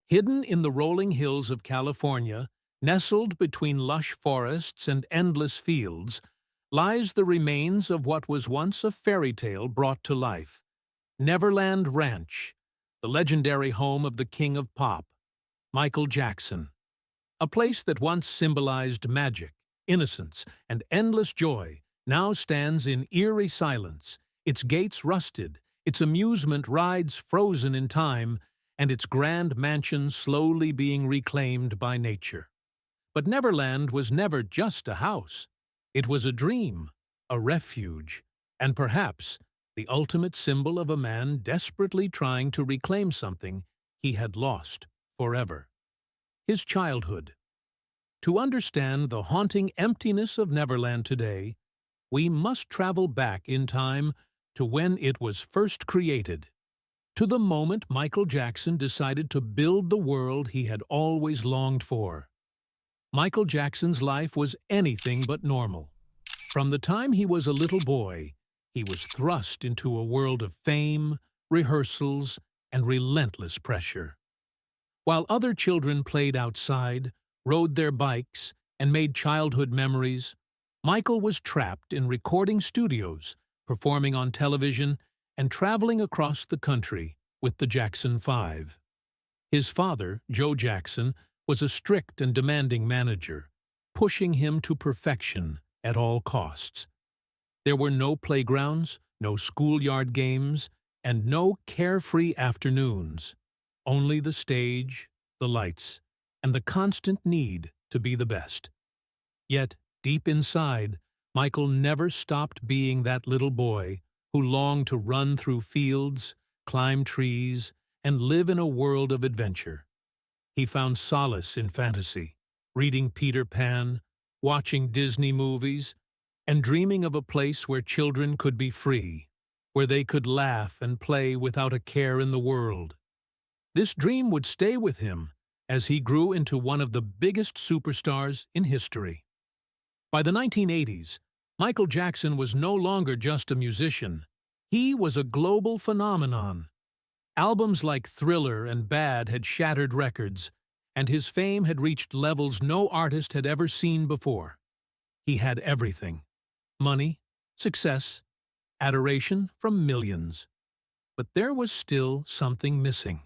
Hidden in the rolling hills of California, nestled between lush forests and endless fields, lies the remains of what was once a fairy tale brought to life. Neverland Ranch, the legendary home of the king of pop, Michael Jackson. A place that once symbolized magic, innocence, and endless joy now stands in eerie silence, its gates rusted, its amusement rides frozen in time, and its grand mansion slowly being reclaimed by nature. But Neverland was never just a house. It was a dream, a refuge, and perhaps the ultimate symbol of a man desperately trying to reclaim something he had lost forever. His childhood. To understand the haunting emptiness of Neverland today, we must travel back in time to when it was first created, to the moment Michael Jackson decided to build the world he had always longed for. Michael Jackson's life was anything but normal. From the time he was a little boy, he was thrust into a world of fame, rehearsals, and relentless pressure. While other children played outside, rode their bikes, and made childhood memories, Michael was trapped in recording studios, performing on television, and traveling across the country with the Jackson 5. His father, Joe Jackson, was a strict and demanding manager, pushing him to perfection at all costs. There were no playgrounds, no schoolyard games, and no carefree afternoons. Only the stage, the lights, and the constant need to be the best. Yet, deep inside, Michael never stopped being that little boy who longed to run through fields, climb trees, and live in a world of adventure. He found solace in fantasy, reading Peter Pan, watching Disney movies, and dreaming of a place where children could be free, where they could laugh and play without a care in the world. This dream would stay with him as he grew into one of the biggest superstars in history. By the 1980s, Michael Jackson was no longer just a musician. He was a global phenomenon. Albums like Thriller and Bad had shattered records, and his fame had reached levels no artist had ever seen before. He had everything: money, success, adoration from millions. But there was still something missing: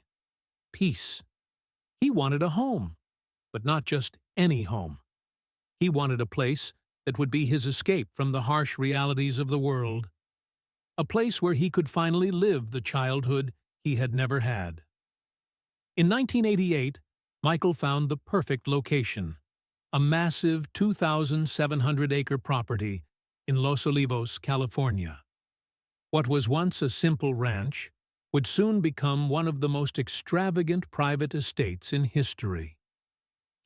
peace. He wanted a home, but not just any home. He wanted a place that would be his escape from the harsh realities of the world. A place where he could finally live the childhood he had never had. In 1988, Michael found the perfect location: a massive 2,700-acre property in Los Olivos, California. What was once a simple ranch would soon become one of the most extravagant private estates in history.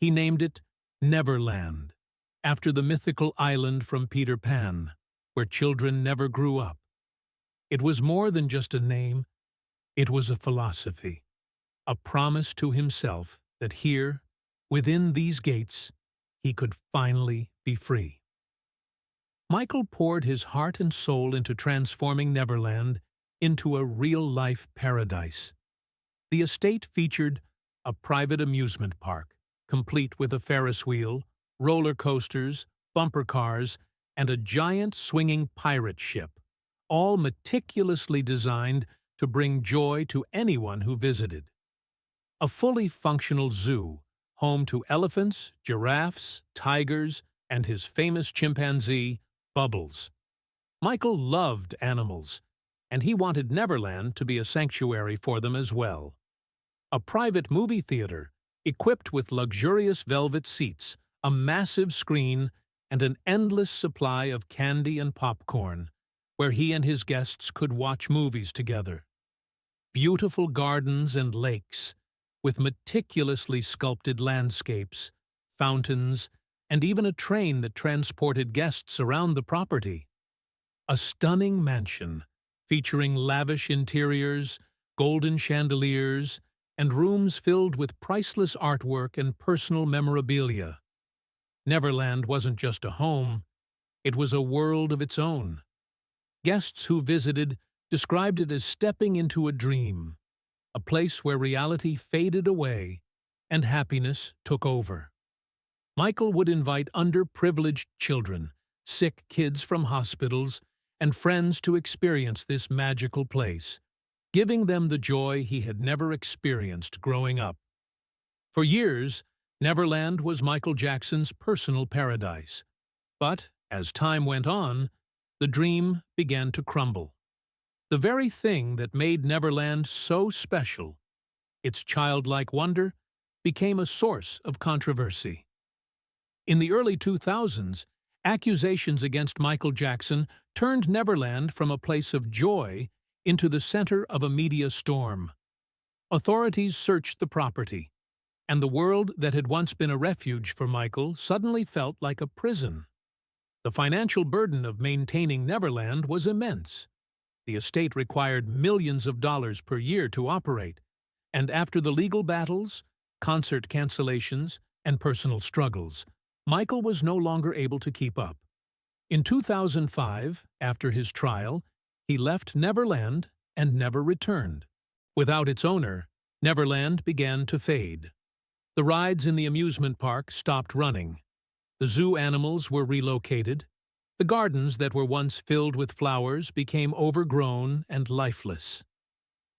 He named it Neverland, after the mythical island from Peter Pan, where children never grew up. It was more than just a name, it was a philosophy, a promise to himself that here, within these gates, he could finally be free. Michael poured his heart and soul into transforming Neverland into a real-life paradise. The estate featured a private amusement park, complete with a Ferris wheel, roller coasters, bumper cars, and a giant swinging pirate ship, all meticulously designed to bring joy to anyone who visited. A fully functional zoo, home to elephants, giraffes, tigers, and his famous chimpanzee, Bubbles. Michael loved animals, and he wanted Neverland to be a sanctuary for them as well. A private movie theater, equipped with luxurious velvet seats, a massive screen, and an endless supply of candy and popcorn, where he and his guests could watch movies together. Beautiful gardens and lakes, with meticulously sculpted landscapes, fountains, and even a train that transported guests around the property. A stunning mansion, featuring lavish interiors, golden chandeliers, and rooms filled with priceless artwork and personal memorabilia. Neverland wasn't just a home, it was a world of its own. Guests who visited described it as stepping into a dream, a place where reality faded away and happiness took over. Michael would invite underprivileged children, sick kids from hospitals, and friends to experience this magical place, giving them the joy he had never experienced growing up. For years, Neverland was Michael Jackson's personal paradise. But, as time went on, the dream began to crumble. The very thing that made Neverland so special, its childlike wonder, became a source of controversy. In the early 2000s, accusations against Michael Jackson turned Neverland from a place of joy into the center of a media storm. Authorities searched the property, and the world that had once been a refuge for Michael suddenly felt like a prison. The financial burden of maintaining Neverland was immense. The estate required millions of dollars per year to operate, and after the legal battles, concert cancellations, and personal struggles, Michael was no longer able to keep up. In 2005, after his trial, he left Neverland and never returned. Without its owner, Neverland began to fade. The rides in the amusement park stopped running. The zoo animals were relocated. The gardens that were once filled with flowers became overgrown and lifeless.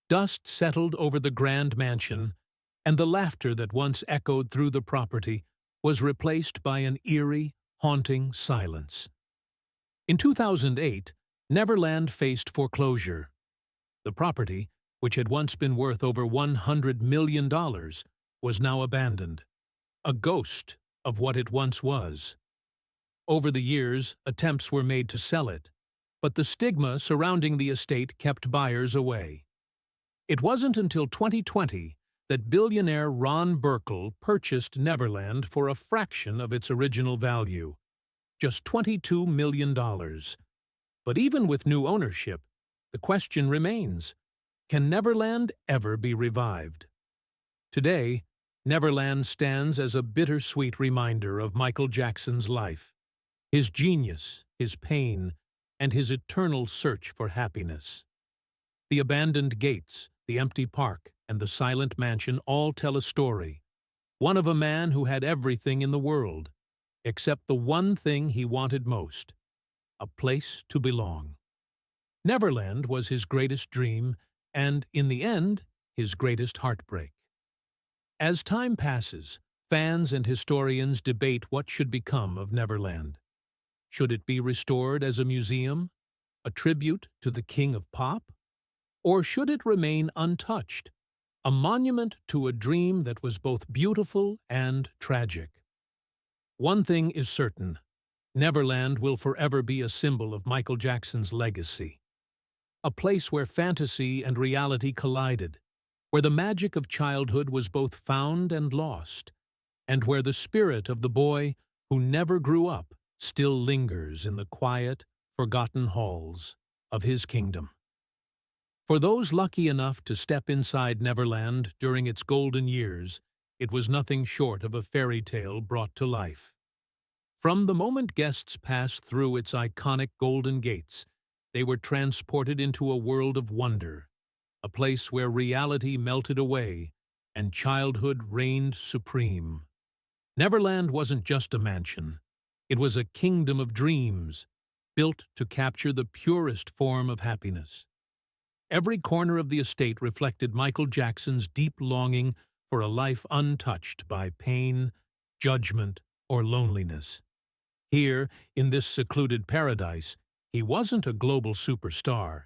Dust settled over the grand mansion, and the laughter that once echoed through the property was replaced by an eerie, haunting silence. In 2008, Neverland faced foreclosure. The property, which had once been worth over $100 million, was now abandoned, a ghost of what it once was. Over the years, attempts were made to sell it, but the stigma surrounding the estate kept buyers away. It wasn't until 2020 that billionaire Ron Burkle purchased Neverland for a fraction of its original value, just $22 million. But even with new ownership, the question remains, can Neverland ever be revived? Today, Neverland stands as a bittersweet reminder of Michael Jackson's life, his genius, his pain, and his eternal search for happiness. The abandoned gates, the empty park, and the silent mansion all tell a story, one of a man who had everything in the world, except the one thing he wanted most, a place to belong. Neverland was his greatest dream, and, in the end, his greatest heartbreak. As time passes, fans and historians debate what should become of Neverland. Should it be restored as a museum, a tribute to the king of pop? Or should it remain untouched, a monument to a dream that was both beautiful and tragic? One thing is certain, Neverland will forever be a symbol of Michael Jackson's legacy. A place where fantasy and reality collided, where the magic of childhood was both found and lost, and where the spirit of the boy who never grew up still lingers in the quiet, forgotten halls of his kingdom. For those lucky enough to step inside Neverland during its golden years, it was nothing short of a fairy tale brought to life. From the moment guests passed through its iconic golden gates, they were transported into a world of wonder, a place where reality melted away and childhood reigned supreme. Neverland wasn't just a mansion. It was a kingdom of dreams, built to capture the purest form of happiness. Every corner of the estate reflected Michael Jackson's deep longing for a life untouched by pain, judgment, or loneliness. Here, in this secluded paradise, he wasn't a global superstar.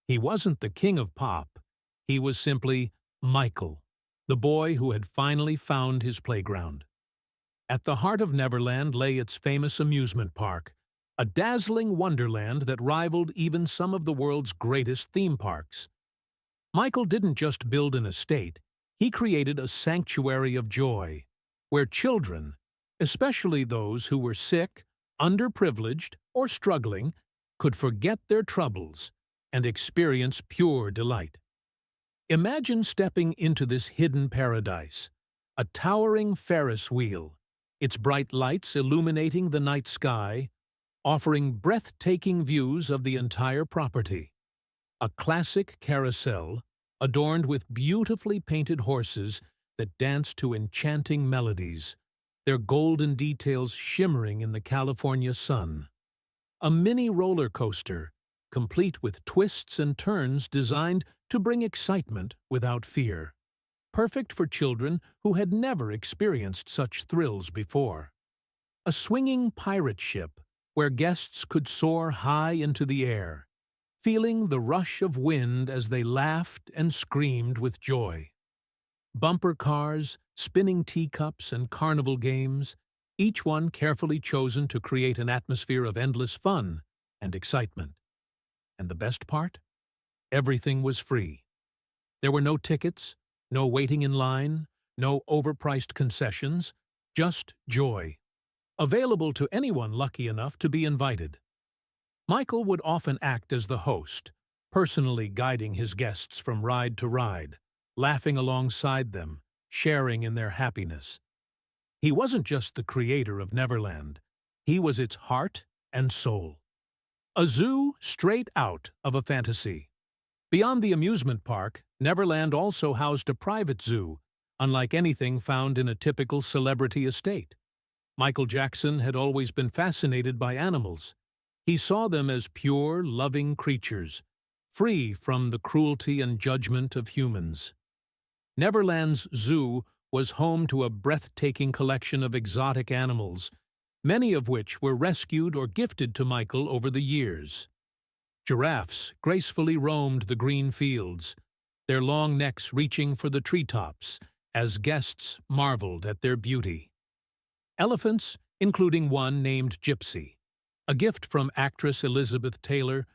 He wasn't the king of pop. He was simply Michael, the boy who had finally found his playground. At the heart of Neverland lay its famous amusement park, a dazzling wonderland that rivaled even some of the world's greatest theme parks. Michael didn't just build an estate, he created a sanctuary of joy, where children, especially those who were sick, underprivileged, or struggling, could forget their troubles and experience pure delight. Imagine stepping into this hidden paradise, a towering Ferris wheel, its bright lights illuminating the night sky, offering breathtaking views of the entire property. A classic carousel, adorned with beautifully painted horses that dance to enchanting melodies, their golden details shimmering in the California sun. A mini roller coaster, complete with twists and turns designed to bring excitement without fear. Perfect for children who had never experienced such thrills before. A swinging pirate ship where guests could soar high into the air, feeling the rush of wind as they laughed and screamed with joy. Bumper cars, spinning teacups, and carnival games, each one carefully chosen to create an atmosphere of endless fun and excitement. And the best part? Everything was free. There were no tickets, no waiting in line, no overpriced concessions, just joy. Available to anyone lucky enough to be invited. Michael would often act as the host, personally guiding his guests from ride to ride, laughing alongside them, sharing in their happiness. He wasn't just the creator of Neverland, he was its heart and soul. A zoo straight out of a fantasy. Beyond the amusement park, Neverland also housed a private zoo, unlike anything found in a typical celebrity estate. Michael Jackson had always been fascinated by animals. He saw them as pure, loving creatures, free from the cruelty and judgment of humans. Neverland's zoo was home to a breathtaking collection of exotic animals, many of which were rescued or gifted to Michael over the years. Giraffes gracefully roamed the green fields, their long necks reaching for the treetops as guests marveled at their beauty. Elephants, including one named Gypsy, a gift from actress Elizabeth Taylor,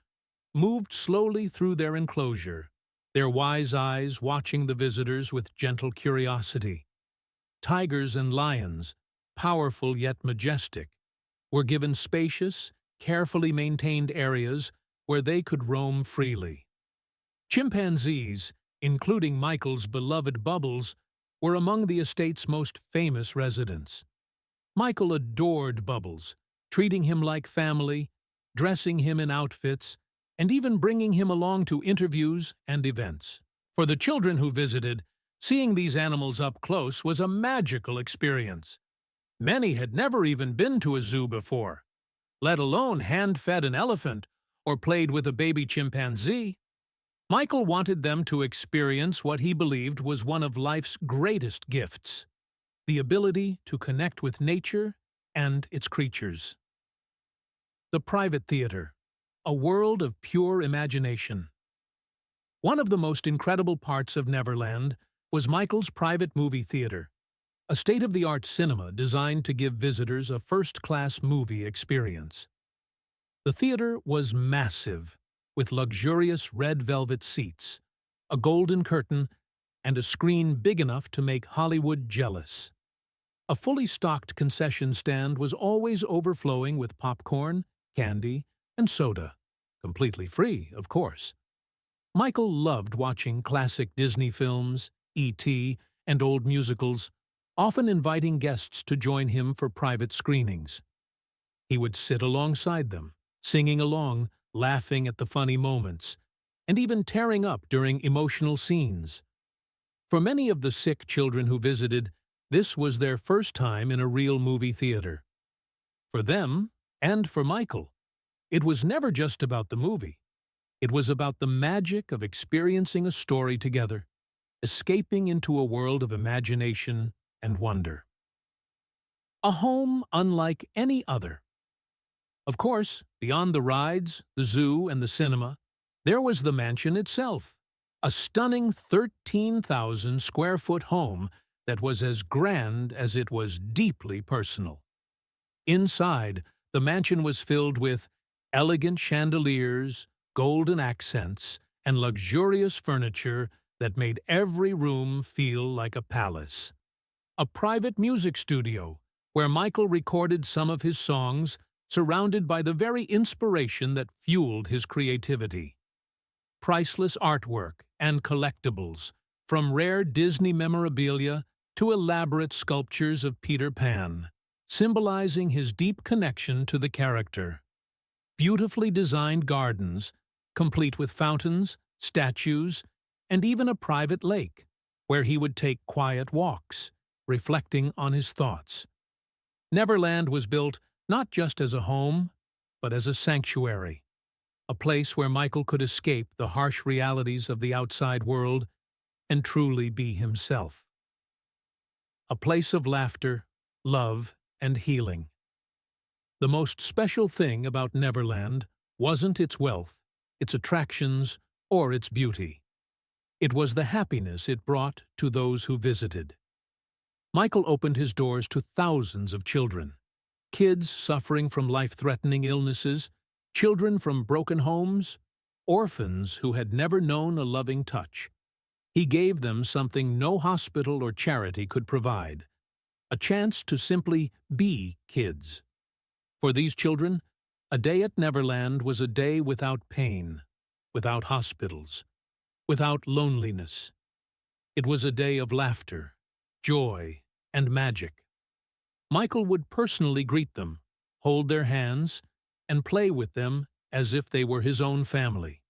moved slowly through their enclosure, their wise eyes watching the visitors with gentle curiosity. Tigers and lions, powerful yet majestic, were given spacious, carefully maintained areas where they could roam freely. Chimpanzees, including Michael's beloved Bubbles, were among the estate's most famous residents. Michael adored Bubbles, treating him like family, dressing him in outfits, and even bringing him along to interviews and events. For the children who visited, seeing these animals up close was a magical experience. Many had never even been to a zoo before, let alone hand-fed an elephant or played with a baby chimpanzee. Michael wanted them to experience what he believed was one of life's greatest gifts, the ability to connect with nature and its creatures. The private theater, a world of pure imagination. One of the most incredible parts of Neverland was Michael's private movie theater, a state-of-the-art cinema designed to give visitors a first-class movie experience. The theater was massive, with luxurious red velvet seats, a golden curtain, and a screen big enough to make Hollywood jealous. A fully stocked concession stand was always overflowing with popcorn, candy, and soda, completely free, of course. Michael loved watching classic Disney films, E.T., and old musicals, often inviting guests to join him for private screenings. He would sit alongside them, singing along, laughing at the funny moments, and even tearing up during emotional scenes. For many of the sick children who visited, this was their first time in a real movie theater. For them, and for Michael, it was never just about the movie. It was about the magic of experiencing a story together, escaping into a world of imagination and wonder. A home unlike any other. Of course, beyond the rides, the zoo, and the cinema, there was the mansion itself, a stunning 13,000-square-foot home that was as grand as it was deeply personal. Inside, the mansion was filled with elegant chandeliers, golden accents, and luxurious furniture that made every room feel like a palace. A private music studio, where Michael recorded some of his songs, surrounded by the very inspiration that fueled his creativity. Priceless artwork and collectibles, from rare Disney memorabilia to elaborate sculptures of Peter Pan, symbolizing his deep connection to the character. Beautifully designed gardens, complete with fountains, statues, and even a private lake, where he would take quiet walks, reflecting on his thoughts. Neverland was built not just as a home, but as a sanctuary, a place where Michael could escape the harsh realities of the outside world and truly be himself. A place of laughter, love, and healing. The most special thing about Neverland wasn't its wealth, its attractions, or its beauty. It was the happiness it brought to those who visited. Michael opened his doors to thousands of children. Kids suffering from life-threatening illnesses, children from broken homes, orphans who had never known a loving touch. He gave them something no hospital or charity could provide, a chance to simply be kids. For these children, a day at Neverland was a day without pain, without hospitals, without loneliness. It was a day of laughter, joy, and magic. Michael would personally greet them, hold their hands, and play with them as if they were his own family.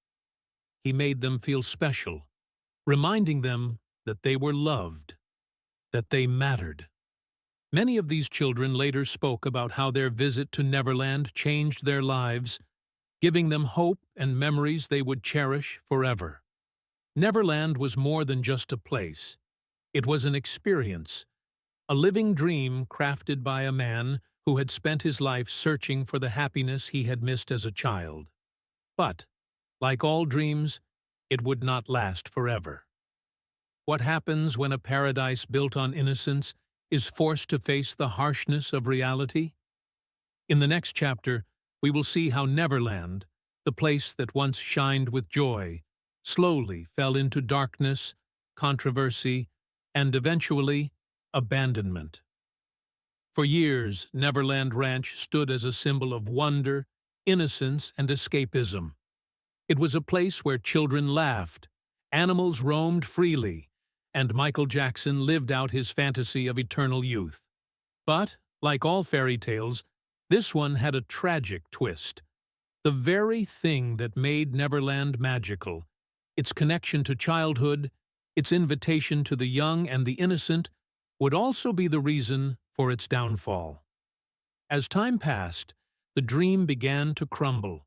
He made them feel special, reminding them that they were loved, that they mattered. Many of these children later spoke about how their visit to Neverland changed their lives, giving them hope and memories they would cherish forever. Neverland was more than just a place. It was an experience, a living dream crafted by a man who had spent his life searching for the happiness he had missed as a child. But, like all dreams, it would not last forever. What happens when a paradise built on innocence is forced to face the harshness of reality? In the next chapter, we will see how Neverland, the place that once shined with joy, slowly fell into darkness, controversy, and eventually, abandonment. For years, Neverland Ranch stood as a symbol of wonder, innocence, and escapism. It was a place where children laughed, animals roamed freely, and Michael Jackson lived out his fantasy of eternal youth. But, like all fairy tales, this one had a tragic twist. The very thing that made Neverland magical, its connection to childhood, its invitation to the young and the innocent, would also be the reason for its downfall. As time passed, the dream began to crumble.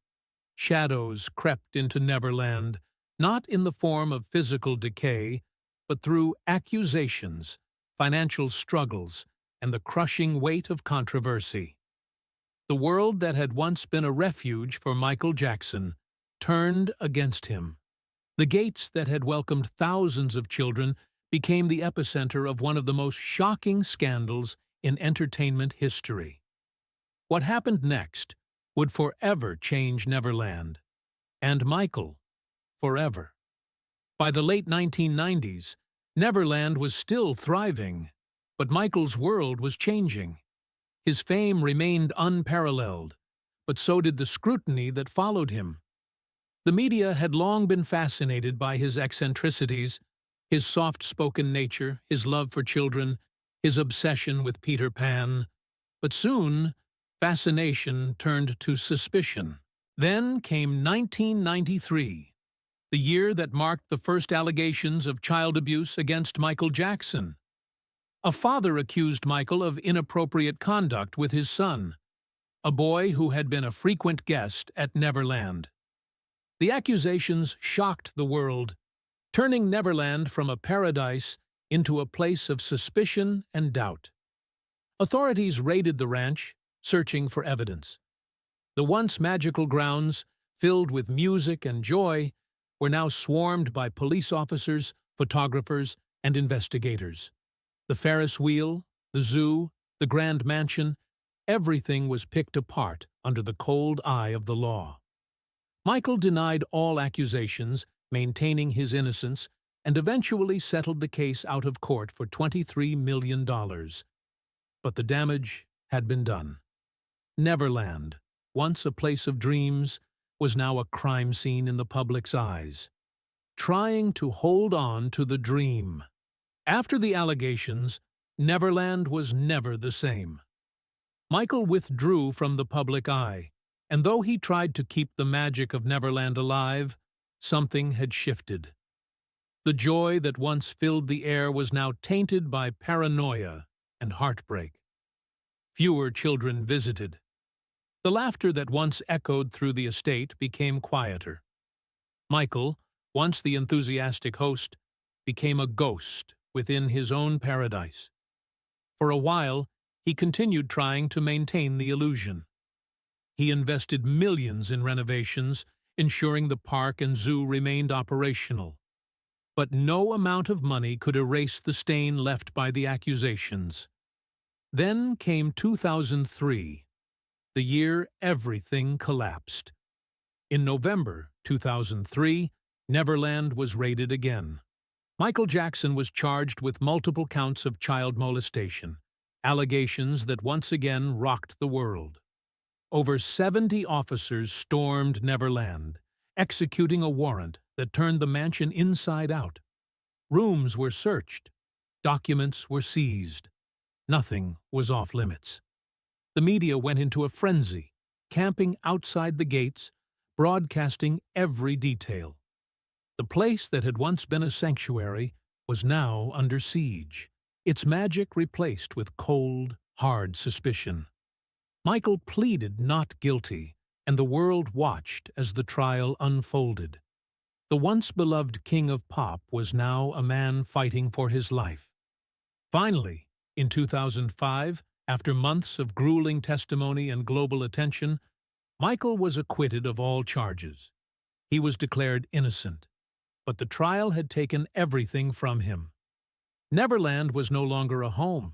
Shadows crept into Neverland, not in the form of physical decay, but through accusations, financial struggles, and the crushing weight of controversy. The world that had once been a refuge for Michael Jackson turned against him. The gates that had welcomed thousands of children became the epicenter of one of the most shocking scandals in entertainment history. What happened next would forever change Neverland, and Michael forever. By the late 1990s, Neverland was still thriving, but Michael's world was changing. His fame remained unparalleled, but so did the scrutiny that followed him. The media had long been fascinated by his eccentricities, his soft-spoken nature, his love for children, his obsession with Peter Pan. But soon, fascination turned to suspicion. Then came 1993, the year that marked the first allegations of child abuse against Michael Jackson. A father accused Michael of inappropriate conduct with his son, a boy who had been a frequent guest at Neverland. The accusations shocked the world, turning Neverland from a paradise into a place of suspicion and doubt. Authorities raided the ranch, searching for evidence. The once magical grounds, filled with music and joy, were now swarmed by police officers, photographers, and investigators. The Ferris wheel, the zoo, the Grand Mansion, everything was picked apart under the cold eye of the law. Michael denied all accusations, maintaining his innocence, and eventually settled the case out of court for $23 million. But the damage had been done. Neverland, once a place of dreams, was now a crime scene in the public's eyes, trying to hold on to the dream. After the allegations, Neverland was never the same. Michael withdrew from the public eye, and though he tried to keep the magic of Neverland alive, something had shifted. The joy that once filled the air was now tainted by paranoia and heartbreak. Fewer children visited. The laughter that once echoed through the estate became quieter. Michael, once the enthusiastic host, became a ghost within his own paradise. For a while, he continued trying to maintain the illusion. He invested millions in renovations, ensuring the park and zoo remained operational. But no amount of money could erase the stain left by the accusations. Then came 2003, the year everything collapsed. In November 2003, Neverland was raided again. Michael Jackson was charged with multiple counts of child molestation, allegations that once again rocked the world. Over 70 officers stormed Neverland, executing a warrant that turned the mansion inside out. Rooms were searched. Documents were seized. Nothing was off limits. The media went into a frenzy, camping outside the gates, broadcasting every detail. The place that had once been a sanctuary was now under siege, its magic replaced with cold, hard suspicion. Michael pleaded not guilty, and the world watched as the trial unfolded. The once beloved king of pop was now a man fighting for his life. Finally, in 2005, after months of grueling testimony and global attention, Michael was acquitted of all charges. He was declared innocent, but the trial had taken everything from him. Neverland was no longer a home.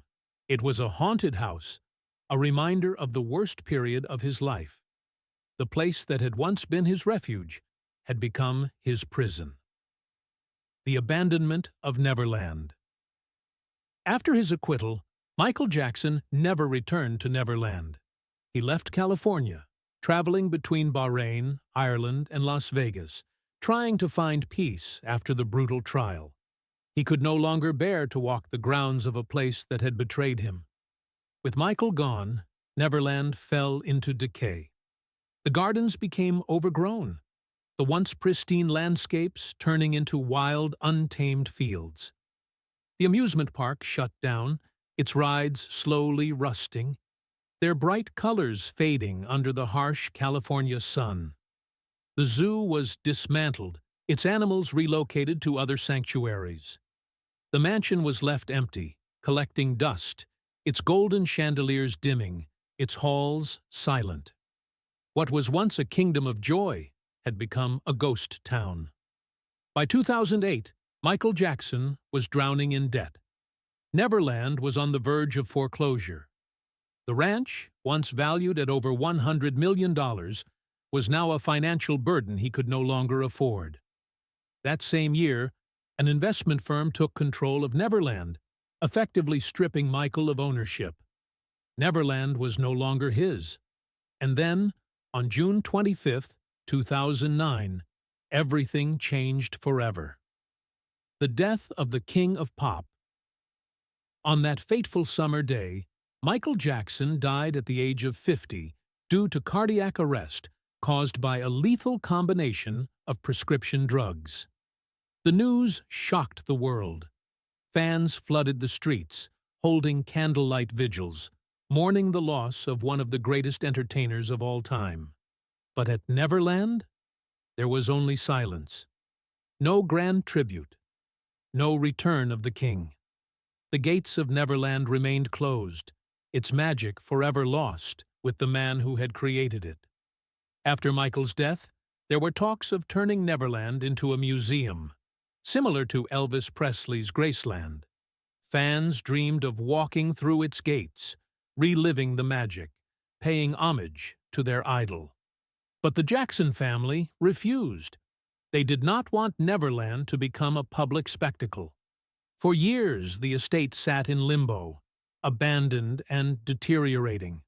It was a haunted house, a reminder of the worst period of his life. The place that had once been his refuge had become his prison. The Abandonment of Neverland. After his acquittal, Michael Jackson never returned to Neverland. He left California, traveling between Bahrain, Ireland, and Las Vegas, trying to find peace after the brutal trial. He could no longer bear to walk the grounds of a place that had betrayed him. With Michael gone, Neverland fell into decay. The gardens became overgrown, the once pristine landscapes turning into wild, untamed fields. The amusement park shut down, its rides slowly rusting, their bright colors fading under the harsh California sun. The zoo was dismantled, its animals relocated to other sanctuaries. The mansion was left empty, collecting dust, its golden chandeliers dimming, its halls silent. What was once a kingdom of joy had become a ghost town. By 2008, Michael Jackson was drowning in debt. Neverland was on the verge of foreclosure. The ranch, once valued at over $100 million, was now a financial burden he could no longer afford. That same year, an investment firm took control of Neverland, effectively stripping Michael of ownership. Neverland was no longer his. And then, on June 25, 2009, everything changed forever. The death of the King of Pop. On that fateful summer day, Michael Jackson died at the age of 50 due to cardiac arrest caused by a lethal combination of prescription drugs. The news shocked the world. Fans flooded the streets, holding candlelight vigils, mourning the loss of one of the greatest entertainers of all time. But at Neverland, there was only silence. No grand tribute. No return of the king. The gates of Neverland remained closed, its magic forever lost with the man who had created it. After Michael's death, there were talks of turning Neverland into a museum, similar to Elvis Presley's Graceland. Fans dreamed of walking through its gates, reliving the magic, paying homage to their idol. But the Jackson family refused. They did not want Neverland to become a public spectacle. For years, the estate sat in limbo, abandoned and deteriorating.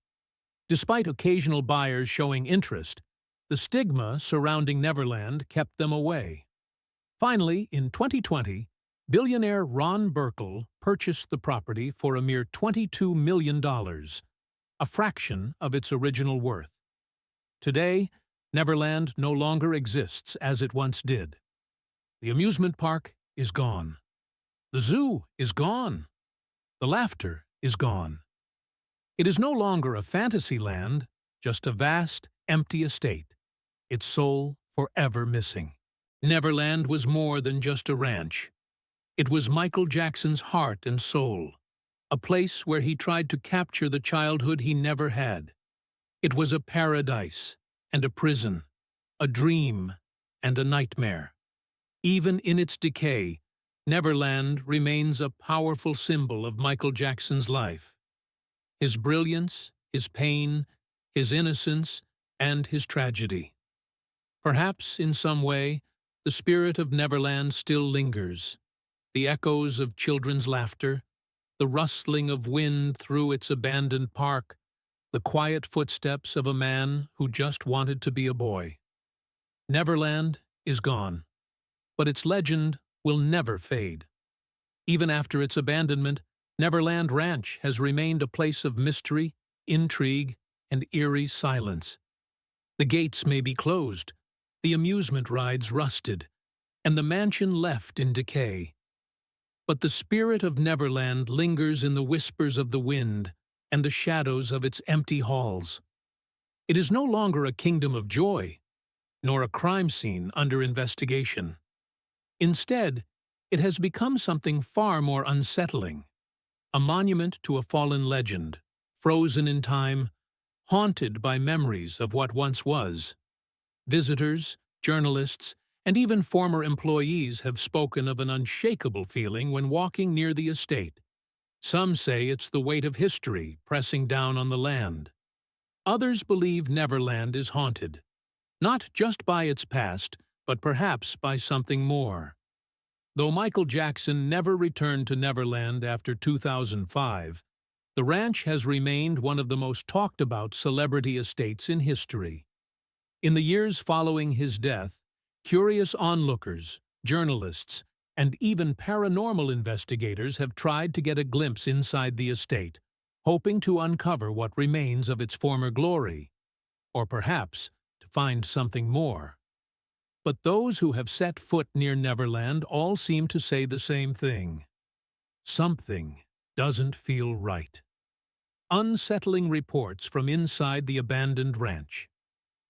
Despite occasional buyers showing interest, the stigma surrounding Neverland kept them away. Finally, in 2020, billionaire Ron Burkle purchased the property for a mere $22 million, a fraction of its original worth. Today, Neverland no longer exists as it once did. The amusement park is gone. The zoo is gone. The laughter is gone. It is no longer a fantasy land, just a vast, empty estate, its soul forever missing. Neverland was more than just a ranch. It was Michael Jackson's heart and soul, a place where he tried to capture the childhood he never had. It was a paradise and a prison, a dream and a nightmare. Even in its decay, Neverland remains a powerful symbol of Michael Jackson's life. His brilliance, his pain, his innocence, and his tragedy. Perhaps, in some way, the spirit of Neverland still lingers. The echoes of children's laughter, the rustling of wind through its abandoned park, the quiet footsteps of a man who just wanted to be a boy. Neverland is gone, but its legend will never fade. Even after its abandonment, Neverland Ranch has remained a place of mystery, intrigue, and eerie silence. The gates may be closed, the amusement rides rusted, and the mansion left in decay. But the spirit of Neverland lingers in the whispers of the wind and the shadows of its empty halls. It is no longer a kingdom of joy, nor a crime scene under investigation. Instead, it has become something far more unsettling. A monument to a fallen legend, frozen in time, haunted by memories of what once was. Visitors, journalists, and even former employees have spoken of an unshakable feeling when walking near the estate. Some say it's the weight of history pressing down on the land. Others believe Neverland is haunted, not just by its past, but perhaps by something more. Though Michael Jackson never returned to Neverland after 2005, the ranch has remained one of the most talked-about celebrity estates in history. In the years following his death, curious onlookers, journalists, and even paranormal investigators have tried to get a glimpse inside the estate, hoping to uncover what remains of its former glory, or perhaps to find something more. But those who have set foot near Neverland all seem to say the same thing. Something doesn't feel right. Unsettling reports from inside the abandoned ranch.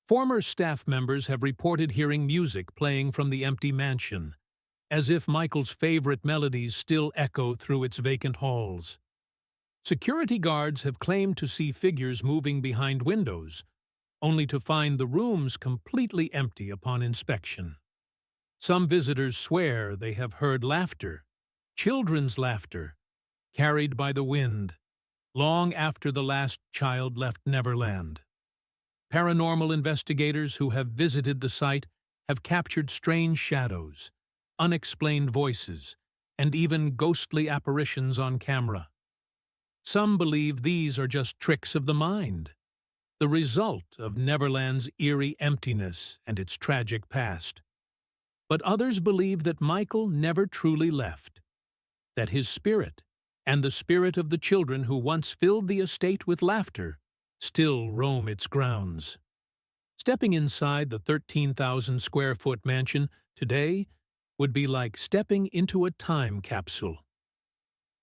Former staff members have reported hearing music playing from the empty mansion, as if Michael's favorite melodies still echo through its vacant halls. Security guards have claimed to see figures moving behind windows, only to find the rooms completely empty upon inspection. Some visitors swear they have heard laughter, children's laughter, carried by the wind, long after the last child left Neverland. Paranormal investigators who have visited the site have captured strange shadows, unexplained voices, and even ghostly apparitions on camera. Some believe these are just tricks of the mind, the result of Neverland's eerie emptiness and its tragic past. But others believe that Michael never truly left, that his spirit, and the spirit of the children who once filled the estate with laughter, still roam its grounds. Stepping inside the 13,000-square-foot mansion today would be like stepping into a time capsule.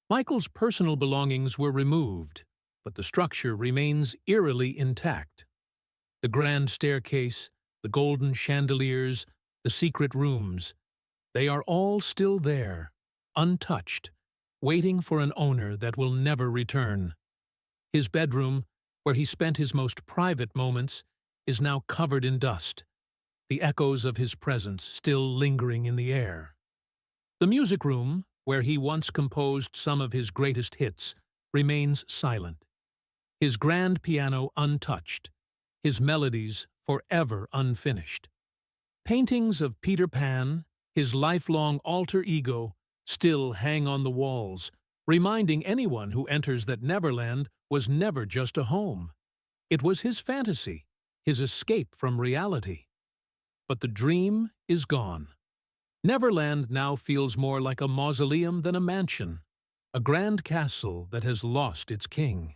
Michael's personal belongings were removed, but the structure remains eerily intact. The grand staircase, the golden chandeliers, the secret rooms, they are all still there, untouched, waiting for an owner that will never return. His bedroom, where he spent his most private moments, is now covered in dust, the echoes of his presence still lingering in the air. The music room, where he once composed some of his greatest hits, remains silent. His grand piano untouched, his melodies forever unfinished. Paintings of Peter Pan, his lifelong alter ego, still hang on the walls, reminding anyone who enters that Neverland was never just a home. It was his fantasy, his escape from reality. But the dream is gone. Neverland now feels more like a mausoleum than a mansion, a grand castle that has lost its king.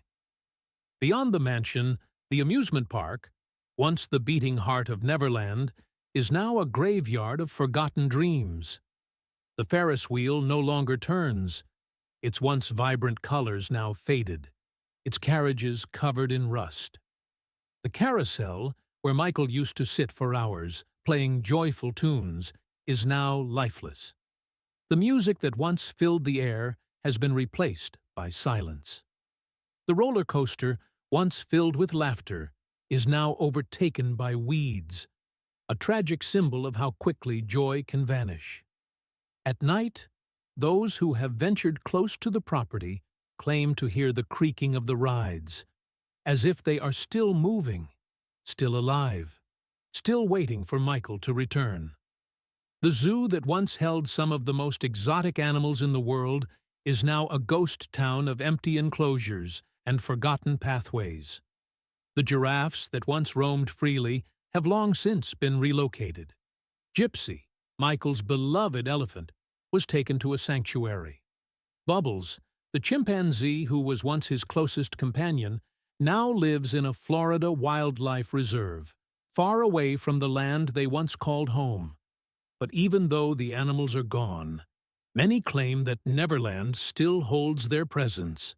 Beyond the mansion, the amusement park, once the beating heart of Neverland, is now a graveyard of forgotten dreams. The Ferris wheel no longer turns, its once vibrant colors now faded, its carriages covered in rust. The carousel, where Michael used to sit for hours, playing joyful tunes, is now lifeless. The music that once filled the air has been replaced by silence. The roller coaster, once filled with laughter, is now overtaken by weeds, a tragic symbol of how quickly joy can vanish. At night, those who have ventured close to the property claim to hear the creaking of the rides, as if they are still moving, still alive, still waiting for Michael to return. The zoo that once held some of the most exotic animals in the world is now a ghost town of empty enclosures and forgotten pathways. The giraffes that once roamed freely have long since been relocated. Gypsy, Michael's beloved elephant, was taken to a sanctuary. Bubbles, the chimpanzee who was once his closest companion, now lives in a Florida wildlife reserve, far away from the land they once called home. But even though the animals are gone, many claim that Neverland still holds their presence.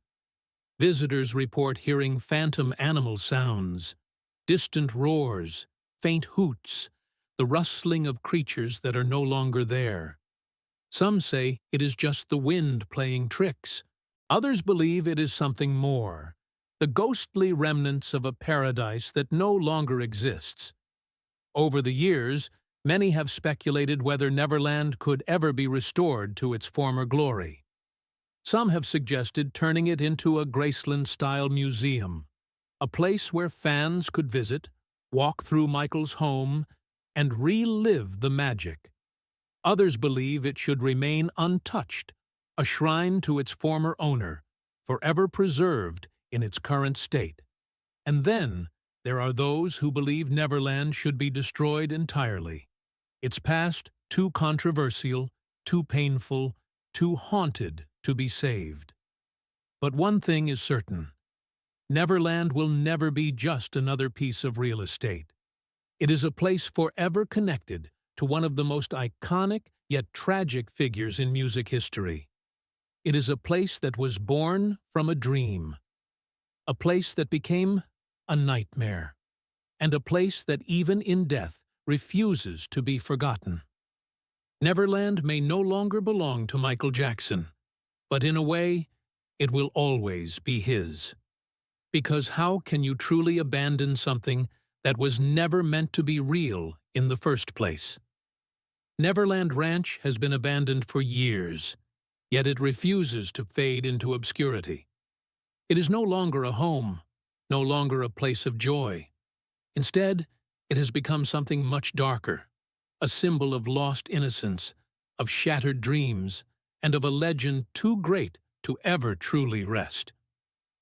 Visitors report hearing phantom animal sounds, distant roars, faint hoots, the rustling of creatures that are no longer there. Some say it is just the wind playing tricks. Others believe it is something more, the ghostly remnants of a paradise that no longer exists. Over the years, many have speculated whether Neverland could ever be restored to its former glory. Some have suggested turning it into a Graceland-style museum, a place where fans could visit, walk through Michael's home, and relive the magic. Others believe it should remain untouched, a shrine to its former owner, forever preserved in its current state. And then there are those who believe Neverland should be destroyed entirely. Its past too controversial, too painful, too haunted to be saved. But one thing is certain: Neverland will never be just another piece of real estate. It is a place forever connected to one of the most iconic yet tragic figures in music history. It is a place that was born from a dream, a place that became a nightmare, and a place that even in death refuses to be forgotten. Neverland may no longer belong to Michael Jackson, but in a way, it will always be his. Because how can you truly abandon something that was never meant to be real in the first place? Neverland Ranch has been abandoned for years, yet it refuses to fade into obscurity. It is no longer a home, no longer a place of joy. Instead, it has become something much darker, a symbol of lost innocence, of shattered dreams, and of a legend too great to ever truly rest.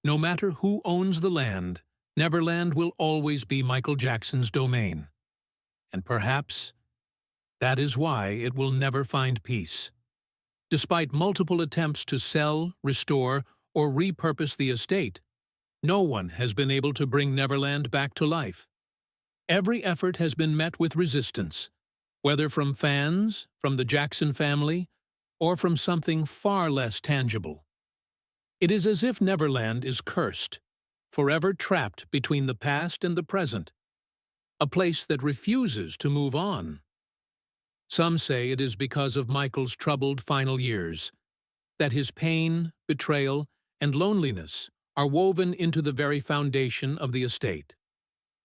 No matter who owns the land, Neverland will always be Michael Jackson's domain. And perhaps that is why it will never find peace. Despite multiple attempts to sell, restore, or repurpose the estate, no one has been able to bring Neverland back to life. Every effort has been met with resistance, whether from fans, from the Jackson family, or from something far less tangible. It is as if Neverland is cursed, forever trapped between the past and the present, a place that refuses to move on. Some say it is because of Michael's troubled final years, that his pain, betrayal, and loneliness are woven into the very foundation of the estate.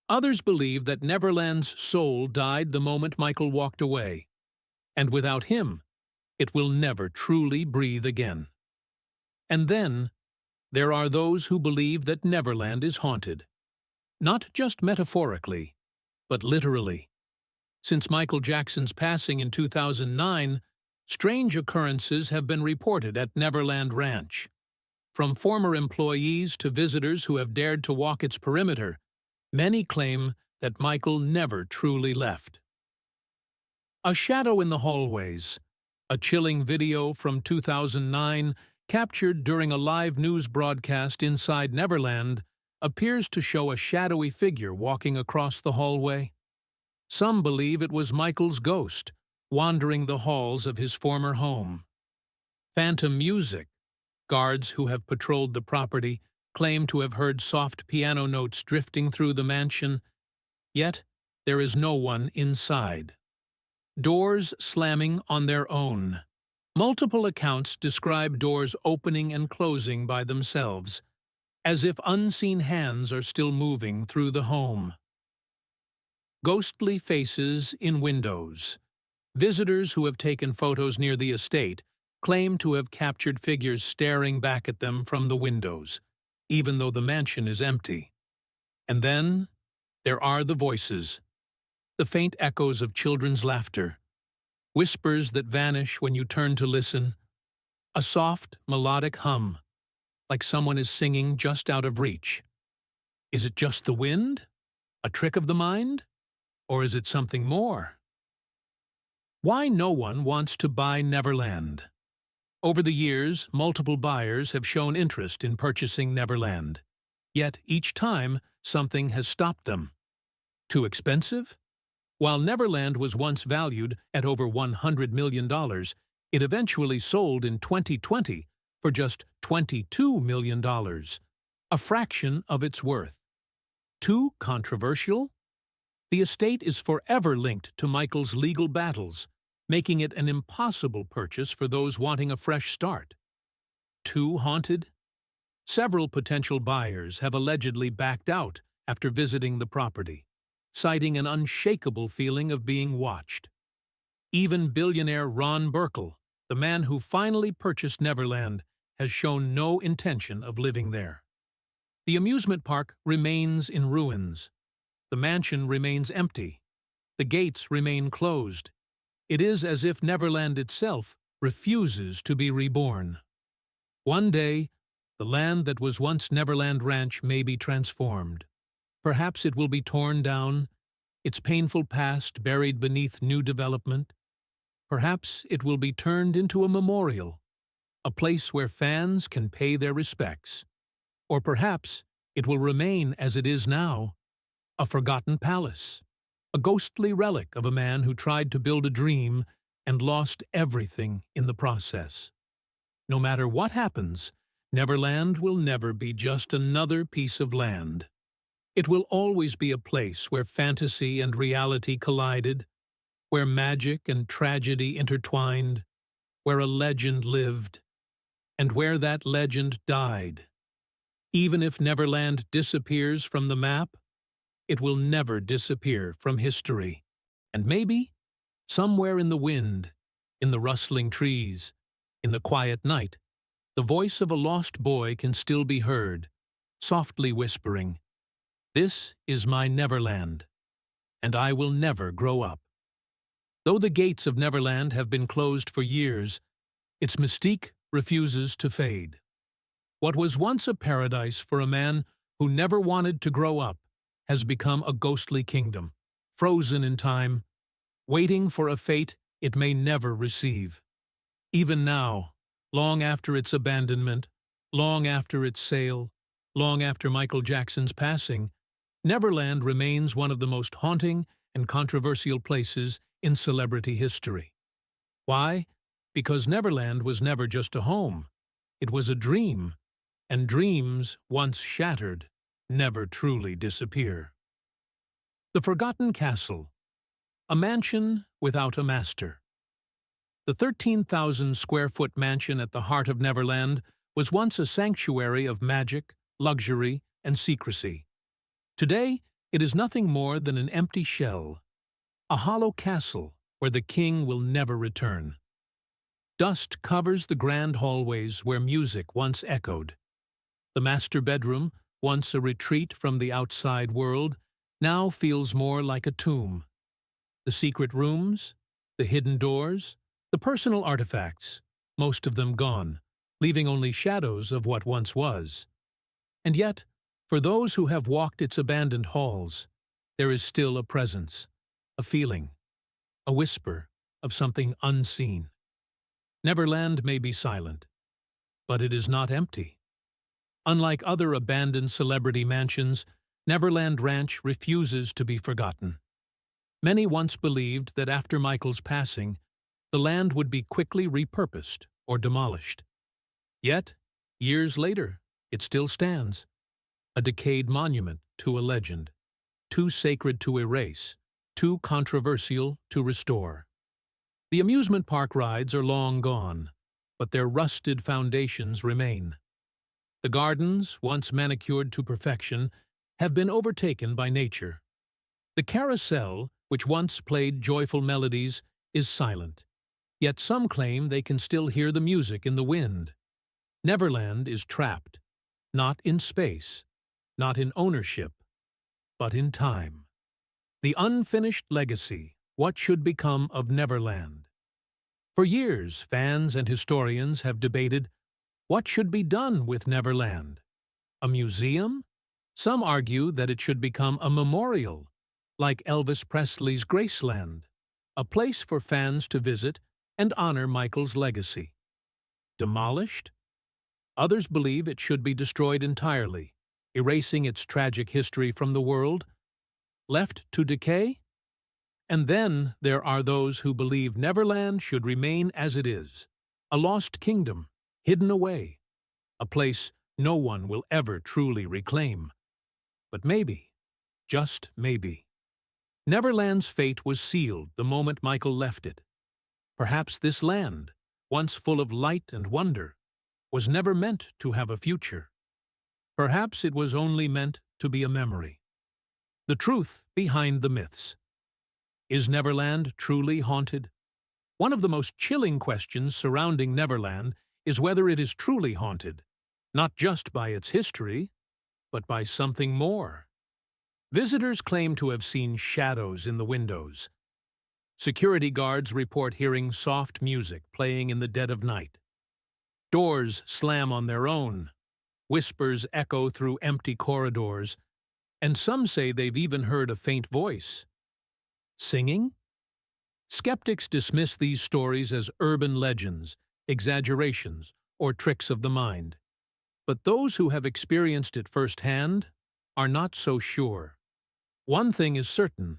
Others believe that Neverland's soul died the moment Michael walked away, and without him, it will never truly breathe again. And then, there are those who believe that Neverland is haunted, not just metaphorically, but literally. Since Michael Jackson's passing in 2009, strange occurrences have been reported at Neverland Ranch. From former employees to visitors who have dared to walk its perimeter, many claim that Michael never truly left. A shadow in the hallways, a chilling video from 2009 captured during a live news broadcast inside Neverland, appears to show a shadowy figure walking across the hallway. Some believe it was Michael's ghost, wandering the halls of his former home. Phantom music. Guards who have patrolled the property claim to have heard soft piano notes drifting through the mansion, yet there is no one inside. Doors slamming on their own. Multiple accounts describe doors opening and closing by themselves, as if unseen hands are still moving through the home. Ghostly faces in windows. Visitors who have taken photos near the estate claim to have captured figures staring back at them from the windows, even though the mansion is empty. And then there are the voices, the faint echoes of children's laughter, whispers that vanish when you turn to listen, a soft, melodic hum, like someone is singing just out of reach. Is it just the wind? A trick of the mind? Or is it something more? Why no one wants to buy Neverland? Over the years, multiple buyers have shown interest in purchasing Neverland. Yet each time, something has stopped them. Too expensive? While Neverland was once valued at over $100 million, it eventually sold in 2020 for just $22 million, a fraction of its worth. Too controversial? The estate is forever linked to Michael's legal battles, making it an impossible purchase for those wanting a fresh start. Too haunted? Several potential buyers have allegedly backed out after visiting the property, citing an unshakable feeling of being watched. Even billionaire Ron Burkle, the man who finally purchased Neverland, has shown no intention of living there. The amusement park remains in ruins. The mansion remains empty. The gates remain closed. It is as if Neverland itself refuses to be reborn. One day, the land that was once Neverland Ranch may be transformed. Perhaps it will be torn down, its painful past buried beneath new development. Perhaps it will be turned into a memorial, a place where fans can pay their respects. Or perhaps it will remain as it is now, a forgotten palace, a ghostly relic of a man who tried to build a dream and lost everything in the process. No matter what happens, Neverland will never be just another piece of land. It will always be a place where fantasy and reality collided, where magic and tragedy intertwined, where a legend lived, and where that legend died. Even if Neverland disappears from the map, it will never disappear from history. And maybe, somewhere in the wind, in the rustling trees, in the quiet night, the voice of a lost boy can still be heard, softly whispering, "This is my Neverland, and I will never grow up." Though the gates of Neverland have been closed for years, its mystique refuses to fade. What was once a paradise for a man who never wanted to grow up has become a ghostly kingdom, frozen in time, waiting for a fate it may never receive. Even now, long after its abandonment, long after its sale, long after Michael Jackson's passing, Neverland remains one of the most haunting and controversial places in celebrity history. Why? Because Neverland was never just a home. It was a dream, and dreams, once shattered, never truly disappear. The Forgotten Castle, a mansion without a master. The 13,000-square-foot mansion at the heart of Neverland was once a sanctuary of magic, luxury, and secrecy. Today, it is nothing more than an empty shell, a hollow castle where the king will never return. Dust covers the grand hallways where music once echoed. The master bedroom, once a retreat from the outside world, now feels more like a tomb. The secret rooms, the hidden doors, the personal artifacts, most of them gone, leaving only shadows of what once was. And yet, for those who have walked its abandoned halls, there is still a presence, a feeling, a whisper of something unseen. Neverland may be silent, but it is not empty. Unlike other abandoned celebrity mansions, Neverland Ranch refuses to be forgotten. Many once believed that after Michael's passing, the land would be quickly repurposed or demolished. Yet, years later, it still stands, a decayed monument to a legend, too sacred to erase, too controversial to restore. The amusement park rides are long gone, but their rusted foundations remain. The gardens, once manicured to perfection, have been overtaken by nature. The carousel, which once played joyful melodies, is silent, yet some claim they can still hear the music in the wind. Neverland is trapped, not in space, not in ownership, but in time. The unfinished legacy, what should become of Neverland? For years, fans and historians have debated what should be done with Neverland. A museum? Some argue that it should become a memorial, like Elvis Presley's Graceland, a place for fans to visit and honor Michael's legacy. Demolished? Others believe it should be destroyed entirely, erasing its tragic history from the world. Left to decay? And then there are those who believe Neverland should remain as it is, a lost kingdom, hidden away, a place no one will ever truly reclaim. But maybe, just maybe, Neverland's fate was sealed the moment Michael left it. Perhaps this land, once full of light and wonder, was never meant to have a future. Perhaps it was only meant to be a memory. The truth behind the myths. Is Neverland truly haunted? One of the most chilling questions surrounding Neverland is whether it is truly haunted, not just by its history, but by something more. Visitors claim to have seen shadows in the windows. Security guards report hearing soft music playing in the dead of night. Doors slam on their own. Whispers echo through empty corridors, and some say they've even heard a faint voice. Singing? Skeptics dismiss these stories as urban legends, exaggerations, or tricks of the mind. But those who have experienced it firsthand are not so sure. One thing is certain: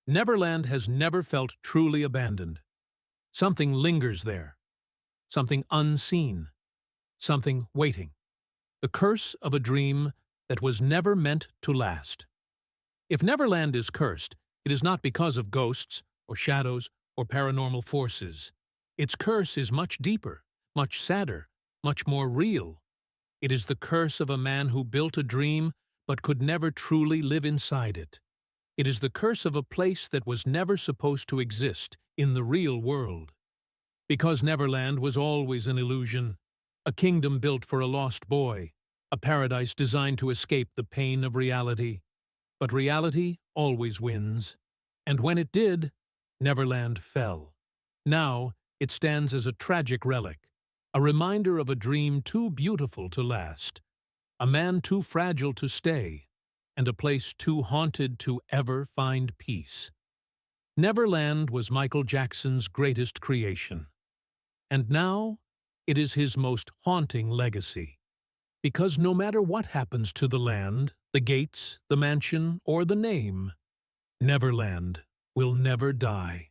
Neverland has never felt truly abandoned. Something lingers there, something unseen, something waiting. The curse of a dream that was never meant to last. If Neverland is cursed, it is not because of ghosts or shadows or paranormal forces. Its curse is much deeper, much sadder, much more real. It is the curse of a man who built a dream but could never truly live inside it. It is the curse of a place that was never supposed to exist in the real world. Because Neverland was always an illusion, a kingdom built for a lost boy, a paradise designed to escape the pain of reality. But reality always wins. And when it did, Neverland fell. Now, it stands as a tragic relic, a reminder of a dream too beautiful to last, a man too fragile to stay, and a place too haunted to ever find peace. Neverland was Michael Jackson's greatest creation. And now, it is his most haunting legacy. Because no matter what happens to the land, the gates, the mansion, or the name, Neverland will never die.